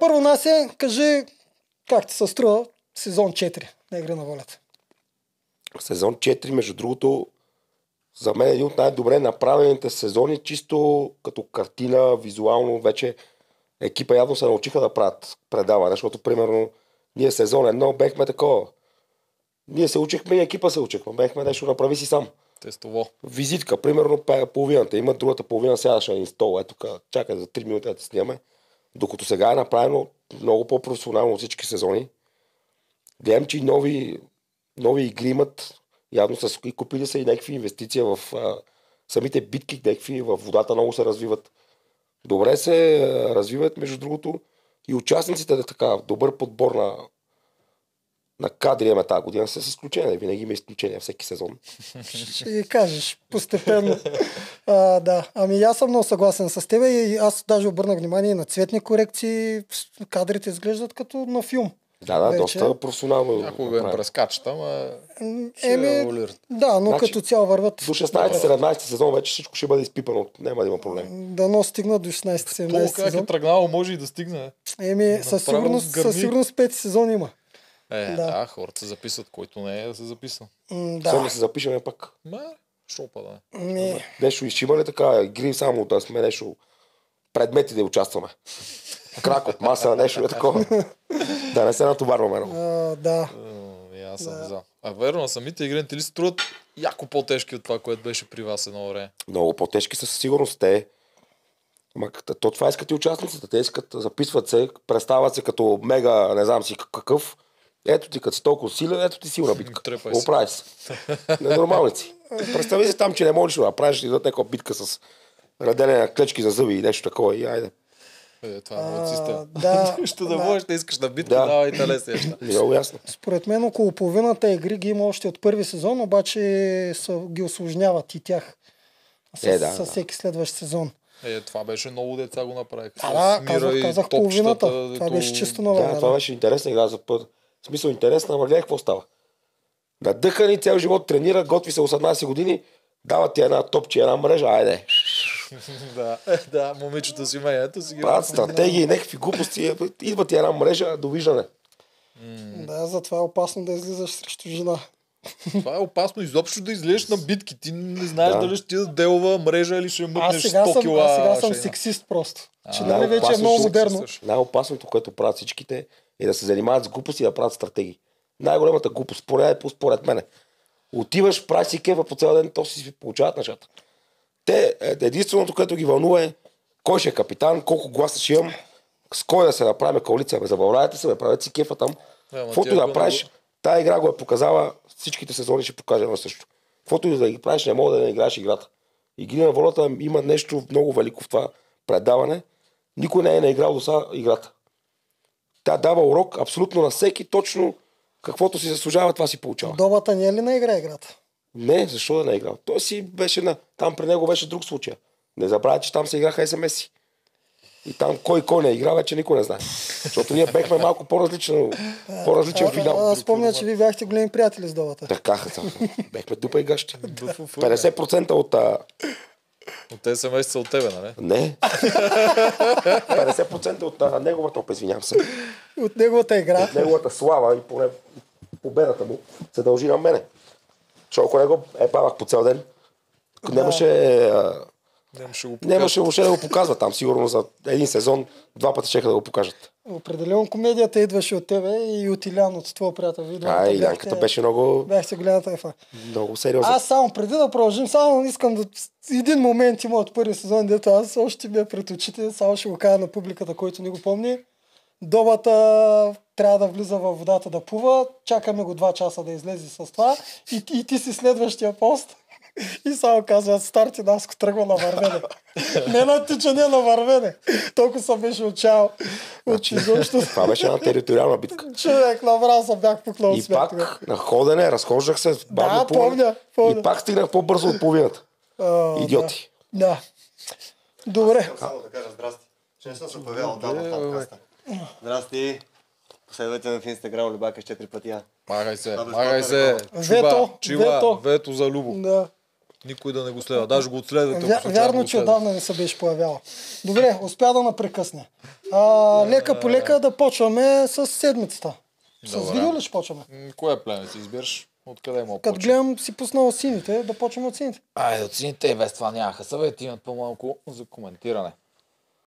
Първо, Насе, кажи как ти се струва сезон 4 на Игри на волята. Сезон 4, между другото, за мен е един от най-добре направените сезони, чисто като картина, визуално, вече екипа явно се научиха да правят предаване, защото, примерно, ние сезон 1 бехме такова. Ние се учихме и екипа се учихме. Бехме нещо направи си сам. Тестово. Визитка, примерно половината. Има другата половина, сядаше на стол. Ето тук, чакай за 3 минути да снимаме. Докато сега е направено много по-професионално от всички сезони. Гледам, че и нови игри имат. Явно са купили са и някакви инвестиции в самите битки, някакви в водата много се развиват. Добре се развиват, между другото, и участниците да така добър подбор на кадри имаме тази година, с изключение. Винаги има изключения всеки сезон. Ще ги кажеш постепенно. Да. Ами аз съм много съгласен с теб и аз даже обърнах внимание на цветни корекции. Кадрите изглеждат като на филм. Да, доста професионално. Някога им прескачат, ама да, но като цяло върват. До 16-17 сезон вече всичко ще бъде изпипано. Няма да има проблем. Дано стигна до 16-17 сезон. Как е тръгнало, може и да стигне. Със сигурност 5 сезон има. Да, хората се записват, който не е да се записва. Само да се запишеме пак. Шопа, да. Нещо изшима ли така, игри само да сме нещо предмети да участваме. Крак от маса, нещо е такова. Да не се натоварваме много. Да. Аз съм за. А верно, самите игри ти ли се струват яко по-тежки от това, което беше при вас едно време? Много по-тежки са със сигурност. То това искат и участниците. Те искат, записват се, представят се като мега, не знам си какъв. Ето ти, като си толкова силен, ето ти силна битка. Оправи се. Ненормалници. Представи се там, че не можеш да направиш и да някаква битка с раделение на клечки за зъби и нещо такова. И айде. Това е моят систем. Да, ще да можеш да искаш на битка, давай тале сеща. Много ясно. Според мен около половината игри ги има още от първи сезон, обаче ги осложняват и тях с всеки следващ сезон. Това беше много деца го направих. Казах половината. Това беше чисто нова. Да, това беше интересна игра за път. В смисъл интересна, ама гледай какво става. Надъхани цял живот тренира, готви се 18 години, дават ти една топче, една мрежа, айде. Да, момичето си ето си ги... Правят стратегии, някакви глупости, идва ти една мрежа, довиждане. Да, затова е опасно да излизаш срещу жена. Това е опасно изобщо да излезеш на битки. Ти не знаеш дали ще ти да делва мрежа или ще мъкнеш 100 кила. Аз сега съм сексист просто. Че нали вече е много модерно. Най-опасното, което правят всичките, е да се занимават с глупости и да правят стратегии. Най-големата глупост, според мене. Отиваш, правиш си кефа по цял ден, то си получават нещата. Те, единственото, което ги вълнува е кой ще е капитан, колко гласа ще имам, с кой да се направим коалиция. Забавлявайте се, правете си кефа там. Каквото да правиш, тая игра го е показала, всичките сезони ще покаже на също. Каквото и да ги правиш, не мога да не играеш играта. Игри на волята има нещо много велико в това предаване. Никой не е наиграл до сега играта. Тя дава урок абсолютно на всеки, точно каквото си заслужава, това си получава. Добата не е ли на играта? Не, защо да не е играл? Той си беше там при него беше друг случай. Не забравя, че там се играха SMS-и. И там кой не е играл, вече никой не знае. Защото ние бехме малко по-различен финал. Аз спомня, че ви бяхте големи приятели с Добата. Така, бехме дупа и гащи. 50% от... От тези семейства са от тебе, нали? Не. 50% от неговата, извинявам се. От неговата игра. От неговата слава и поне победата му се дължи на мене. Защото ако не го павах по цял ден, нямаше въобще да го показва там. Сигурно за един сезон 2 пъти щеха да го покажат. Определено комедията идваше от тебе и от Илян, от твоя приятел. Илянката беше много... Бяхте голямата ефа. Много сериозно. Аз само преди да продължим, само искам да... Един момент има от първи сезон, дето аз още бях пред очите, само ще го кажа на публиката, който не го помни. Добата трябва да влиза във водата да плува, чакаме го 2 часа да излезе с това и ти си следващия пост. И само казват, старти Наско тръгва на вървене. Не на тичане, на вървене. Толкова съм беше отчаял. Това беше една териториална битка. Човек, направо съм бях пукнал. И пак на ходене, разхождах се. Да, помня. И пак стигнах по-бързо от половината. Идиоти. Да. Добре. Само да кажа здрасти. Че не съм се появявал отдавна в подкаста. Здрасти. Последвайте ме в Инстаграм, Любака с 4 пъти. Магай се. Чува, вето за Любо. Да. Никой да не го следва. Даже го отследвате. Вярно, че отдавна не се беше появяла. Добре, успя да напрекъсне. Лека по лека да почваме с седмицата. С видео ли ще почваме? Кое племе си избираш? Откъде мога Като гледам си пуснал от сините, да почваме от сините. От сините и без това нямаха съвети, имат по-малко за коментиране.